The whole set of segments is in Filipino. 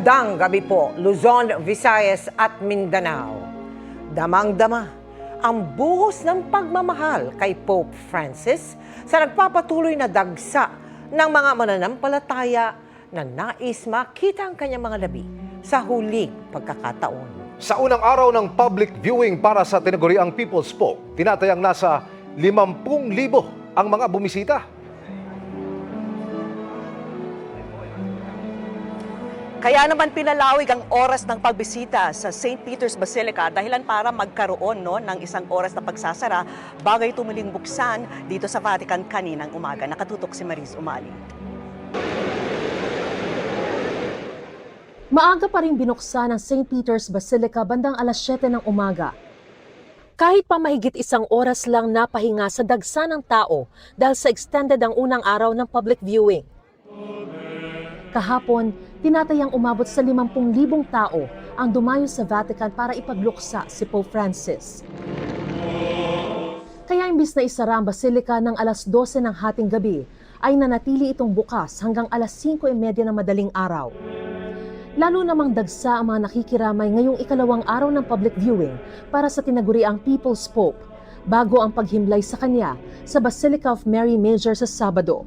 Magandang gabi po, Luzon, Visayas at Mindanao. Damang-dama ang buhos ng pagmamahal kay Pope Francis sa nagpapatuloy na dagsa ng mga mananampalataya na nais makita ang kanyang mga labi sa huling pagkakataon. Sa unang araw ng public viewing para sa tinaguriang People's Pope, tinatayang nasa 50,000 ang mga bumisita. Kaya naman pinalawig ang oras ng pagbisita sa St. Peter's Basilica dahilan para magkaroon ng isang oras na pagsasara bago ito muling buksan dito sa Vatican kaninang umaga. Nakatutok si Mariz Umali. Maaga pa rin binuksan ang St. Peter's Basilica bandang alas 7 ng umaga. Kahit pa mahigit isang oras lang napahinga sa dagsa ng tao dahil sa extended ang unang araw ng public viewing. Kahapon, tinatayang umabot sa 50,000 tao ang dumayo sa Vatican para ipagluksa si Pope Francis. Kaya imbis na isara ang Basilica ng alas 12 ng hating gabi, ay nanatili itong bukas hanggang alas 5:30 ng madaling araw. Lalo namang dagsa ang mga nakikiramay ngayong ikalawang araw ng public viewing para sa tinaguriang People's Pope, bago ang paghimlay sa kanya sa Basilica of Mary Major sa Sabado.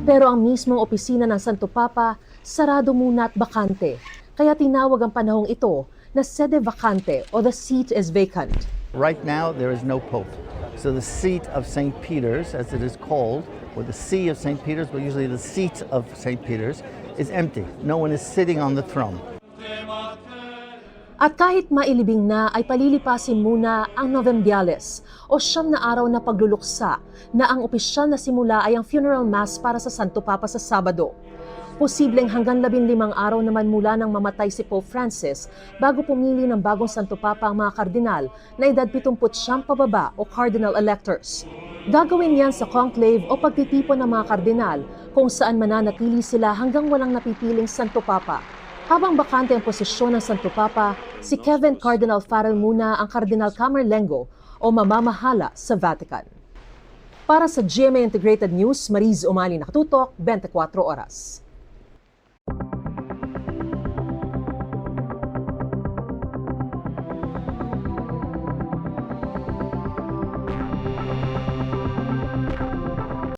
Pero ang mismong opisina ng Santo Papa, sarado muna at bakante. Kaya tinawag ang panahong ito na sede vacante o the seat is vacant. Right now, there is no pope. So the seat of St. Peter's, as it is called, or the see of St. Peter's, but usually the seat of St. Peter's, is empty. No one is sitting on the throne. At kahit mailibing na ay palilipasin muna ang Novembiales o 9 na araw na pagluluksa na ang opisyal na simula ay ang funeral mass para sa Santo Papa sa Sabado. Posibleng hanggang 15 araw naman mula nang mamatay si Pope Francis bago pumili ng bagong Santo Papa ang mga kardinal na edad 79 pababa o cardinal electors. Gagawin yan sa conclave o pagtitipon ng mga kardinal kung saan mananatili sila hanggang walang napipiling Santo Papa. Habang bakante ang posisyon ng Santo Papa, si Kevin Cardinal Farrell muna ang Cardinal Camerlengo o mamamahala sa Vatican. Para sa GMA Integrated News, Mariz Umali, nakatutok, 24 oras.